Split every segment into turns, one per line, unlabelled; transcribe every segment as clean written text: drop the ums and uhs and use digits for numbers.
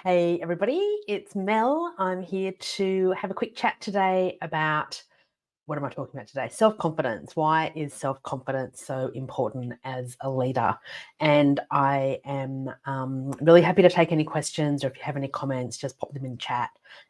Hey, everybody, it's Mel. I'm here to have a quick chat today about what am I talking about today? Self confidence. Why is self confidence so important as a leader? And I am really happy to take any questions, or if you have any comments, just pop them in the chat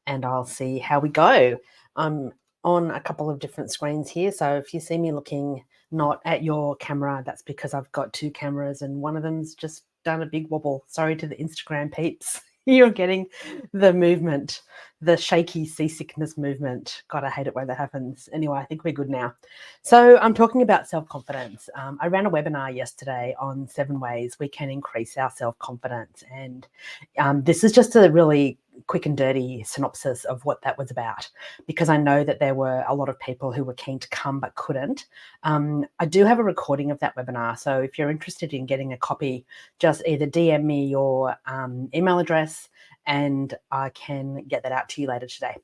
and I'll see how we go. I'm on a couple of different screens here. So if you see me looking not at your camera, that's because I've got two cameras and one of them's just done a big wobble. Sorry to the Instagram peeps. You're getting the movement, the shaky seasickness movement. God, I hate it when that happens. Anyway, I think we're good now. So I'm talking about self-confidence. I ran a webinar yesterday on 7 ways we can increase our self-confidence. And this is just a really quick and dirty synopsis of what that was about, because I know that there were a lot of people who were keen to come but couldn't. I do have a recording of that webinar. So if you're interested in getting a copy, just either DM me your email address and I can get that out to you later today,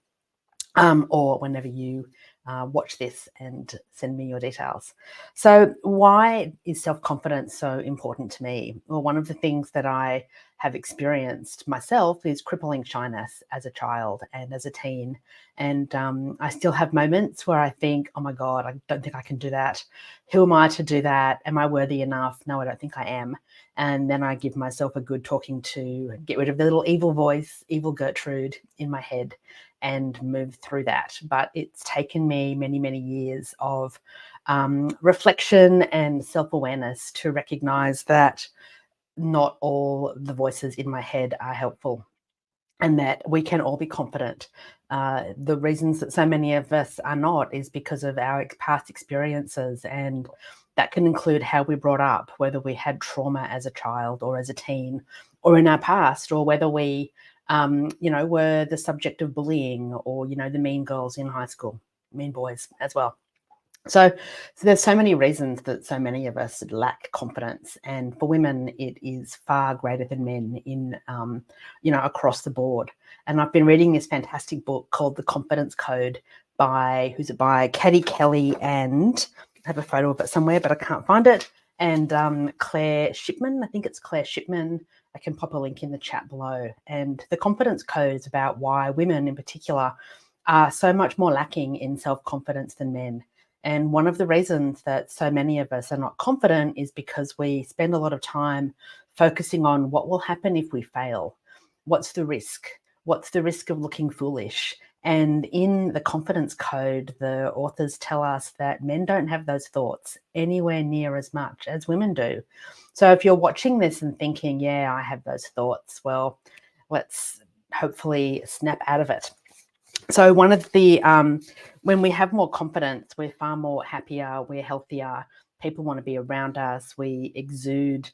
or whenever you watch this and send me your details. So why is self-confidence so important to me? Well, one of the things that I have experienced myself is crippling shyness as a child and as a teen. And I still have moments where I think, oh my God, I don't think I can do that. Who am I to do that? Am I worthy enough? No, I don't think I am. And then I give myself a good talking to, get rid of the little evil voice, evil Gertrude in my head, and move through that. But it's taken me many, many years of reflection and self-awareness to recognize that not all the voices in my head are helpful, and that we can all be confident. The reasons that so many of us are not is because of our past experiences, and that can include how we brought up, whether we had trauma as a child or as a teen or in our past, or whether we were the subject of bullying, or, the mean girls in high school, mean boys as well. So there's so many reasons that so many of us lack confidence, and for women, it is far greater than men in, across the board. And I've been reading this fantastic book called The Confidence Code by Katie Kelly, and I have a photo of it somewhere, but I can't find it. And Claire Shipman, I think it's Claire Shipman. I can pop a link in the chat below. And the Confidence Code is about why women in particular are so much more lacking in self-confidence than men. And one of the reasons that so many of us are not confident is because we spend a lot of time focusing on what will happen if we fail. What's the risk? What's the risk of looking foolish? And in the Confidence Code, the authors tell us that men don't have those thoughts anywhere near as much as women do. So if you're watching this and thinking, yeah, I have those thoughts, well, let's hopefully snap out of it. So one of the, when we have more confidence, we're far more happier, we're healthier, people want to be around us, we exude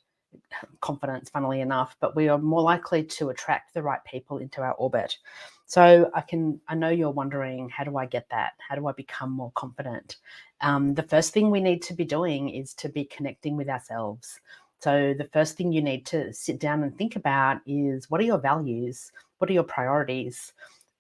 confidence, funnily enough, but we are more likely to attract the right people into our orbit. So I know you're wondering, how do I get that? How do I become more confident? The first thing we need to be doing is to be connecting with ourselves. So the first thing you need to sit down and think about is, what are your values? What are your priorities?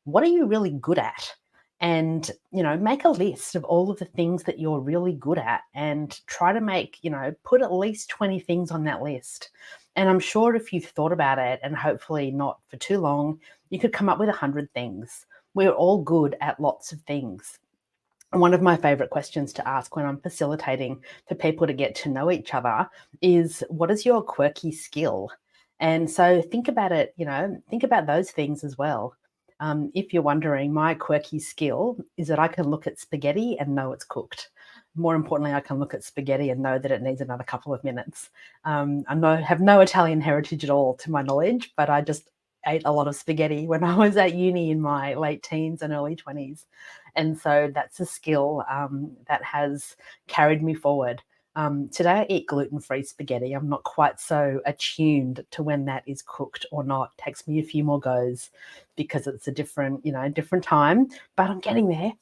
What are you really good at? And, make a list of all of the things that you're really good at, and try to put at least 20 things on that list. And I'm sure if you thought about it, and hopefully not for too long, you could come up with 100 things. We're all good at lots of things. And one of my favorite questions to ask when I'm facilitating for people to get to know each other is, what is your quirky skill? And so think about it, think about those things as well. If you're wondering, my quirky skill is that I can look at spaghetti and know it's cooked. More importantly, I can look at spaghetti and know that it needs another couple of minutes. I have no Italian heritage at all, to my knowledge, but I just ate a lot of spaghetti when I was at uni in my late teens and early 20s. And so that's a skill that has carried me forward. Today I eat gluten-free spaghetti. I'm not quite so attuned to when that is cooked or not. It takes me a few more goes because it's a different time, but I'm getting there.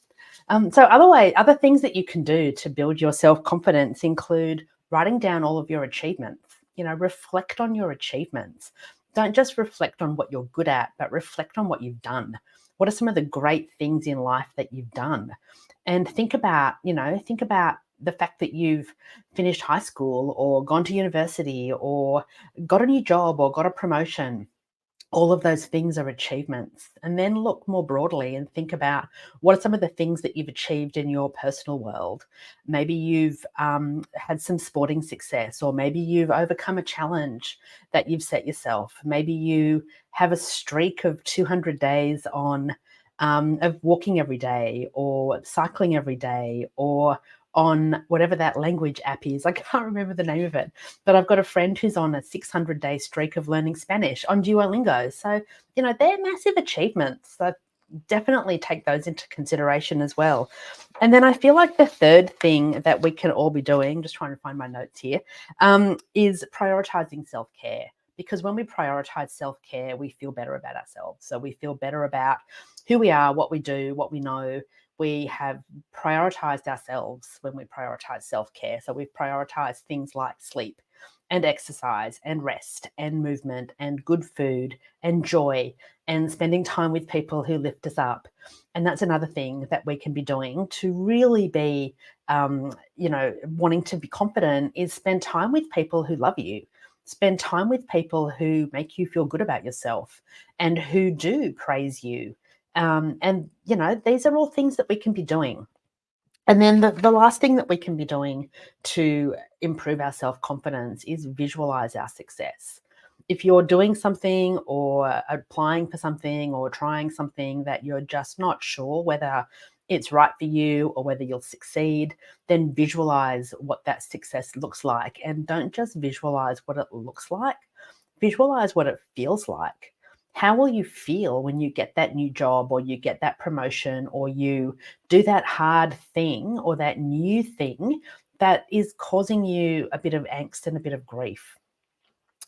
So other things that you can do to build your self-confidence include writing down all of your achievements. Reflect on your achievements. Don't just reflect on what you're good at, but reflect on what you've done. What are some of the great things in life that you've done? And think about the fact that you've finished high school or gone to university or got a new job or got a promotion, all of those things are achievements. And then look more broadly and think about what are some of the things that you've achieved in your personal world. Maybe you've had some sporting success, or maybe you've overcome a challenge that you've set yourself. Maybe you have a streak of 200 days on of walking every day, or cycling every day, or on whatever that language app is. I can't remember the name of it, but I've got a friend who's on a 600-day streak of learning Spanish on Duolingo. So, they're massive achievements. So definitely take those into consideration as well. And then I feel like the third thing that we can all be doing, just trying to find my notes here, is prioritizing self-care. Because when we prioritize self-care, we feel better about ourselves. So we feel better about who we are, what we do, what we know. We have prioritized ourselves when we prioritize self-care. So we've prioritized things like sleep and exercise and rest and movement and good food and joy and spending time with people who lift us up. And that's another thing that we can be doing to really be, wanting to be confident, is spend time with people who love you. Spend time with people who make you feel good about yourself and who do praise you. These are all things that we can be doing. And then the last thing that we can be doing to improve our self-confidence is visualize our success. If you're doing something or applying for something or trying something that you're just not sure whether it's right for you or whether you'll succeed, then visualize what that success looks like. And don't just visualize what it looks like, visualize what it feels like. How will you feel when you get that new job, or you get that promotion, or you do that hard thing or that new thing that is causing you a bit of angst and a bit of grief?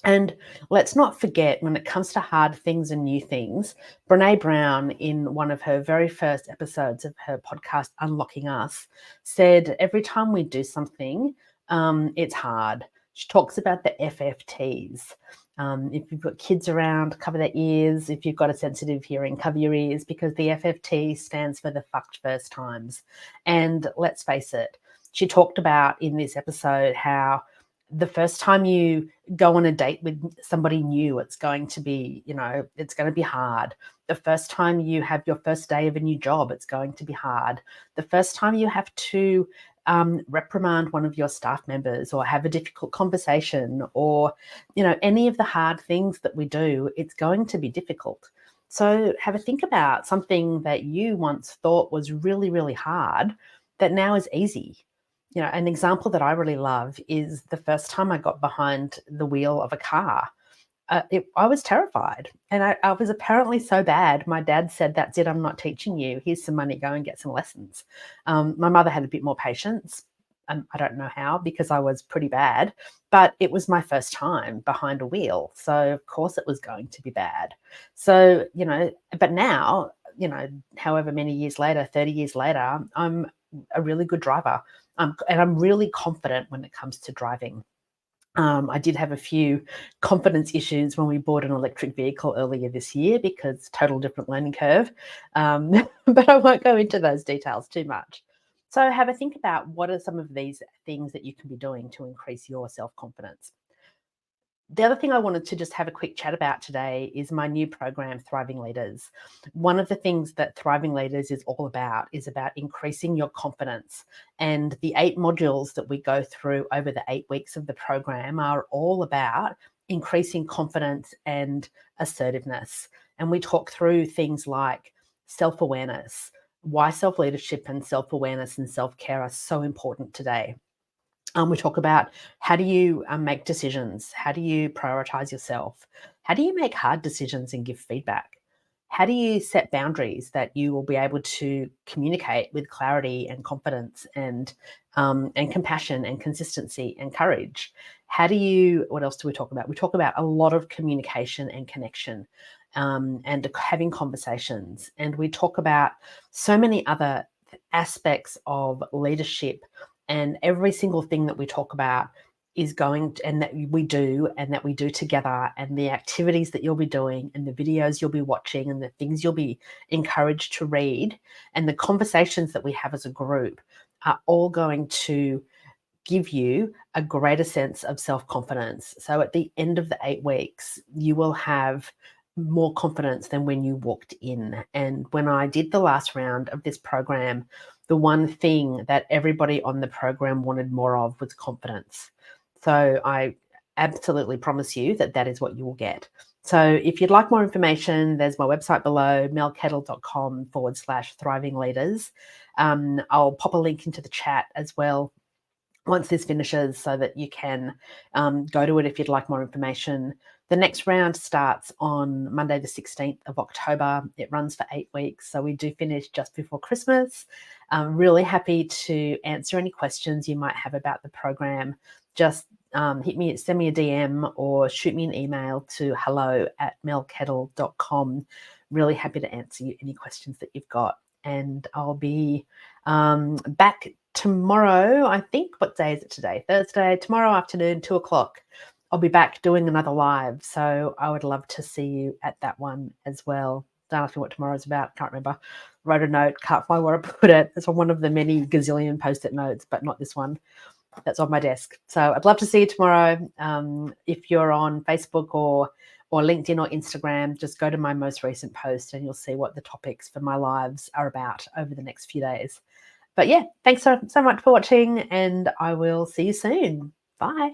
And let's not forget, when it comes to hard things and new things, Brene Brown, in one of her very first episodes of her podcast, Unlocking Us, said every time we do something, it's hard. She talks about the FFTs. If you've got kids around, cover their ears. If you've got a sensitive hearing, cover your ears, because the FFT stands for the fucked first times. And let's face it, she talked about in this episode how the first time you go on a date with somebody new, it's going to be, it's going to be hard. The first time you have your first day of a new job, it's going to be hard. The first time you have to reprimand one of your staff members, or have a difficult conversation, or, any of the hard things that we do, it's going to be difficult. So have a think about something that you once thought was really, really hard that now is easy. An example that I really love is the first time I got behind the wheel of a car. I was terrified, and I was apparently so bad. My dad said, "That's it, I'm not teaching you. Here's some money, go and get some lessons." My mother had a bit more patience. I don't know how, because I was pretty bad, but it was my first time behind a wheel. So of course it was going to be bad. So, but now, however many years later, 30 years later, I'm a really good driver. And I'm really confident when it comes to driving. I did have a few confidence issues when we bought an electric vehicle earlier this year, because total different learning curve. But I won't go into those details too much. So have a think about, what are some of these things that you can be doing to increase your self-confidence. The other thing I wanted to just have a quick chat about today is my new program, Thriving Leaders. One of the things that Thriving Leaders is all about is about increasing your confidence. And the 8 modules that we go through over the 8 weeks of the program are all about increasing confidence and assertiveness. And we talk through things like self-awareness, why self-leadership and self-awareness and self-care are so important today. We talk about, how do you make decisions? How do you prioritize yourself? How do you make hard decisions and give feedback? How do you set boundaries that you will be able to communicate with clarity and confidence and compassion and consistency and courage? What else do we talk about? We talk about a lot of communication and connection, and having conversations. And we talk about so many other aspects of leadership, and every single thing that we talk about is and that we do together, and the activities that you'll be doing, and the videos you'll be watching, and the things you'll be encouraged to read, and the conversations that we have as a group are all going to give you a greater sense of self-confidence. So at the end of the 8 weeks, you will have more confidence than when you walked in. And when I did the last round of this program, the one thing that everybody on the program wanted more of was confidence. So I absolutely promise you that that is what you will get. So if you'd like more information, there's my website below, melkettle.com/thriving leaders. I'll pop a link into the chat as well once this finishes so that you can go to it if you'd like more information. The next round starts on Monday, the 16th of October. It runs for 8 weeks, so we do finish just before Christmas. I'm really happy to answer any questions you might have about the program. Just send me a DM or shoot me an email to hello@melkettle.com. Really happy to answer you any questions that you've got. And I'll be back tomorrow. I think, what day is it today? Thursday, tomorrow afternoon, 2:00. I'll be back doing another live. So I would love to see you at that one as well. Don't ask me what tomorrow's about. Can't remember. Wrote a note. Can't find where I put it. It's on one of the many gazillion post-it notes, but not this one. That's on my desk. So I'd love to see you tomorrow. If you're on Facebook or LinkedIn or Instagram, just go to my most recent post and you'll see what the topics for my lives are about over the next few days. But yeah, thanks so much for watching, and I will see you soon. Bye.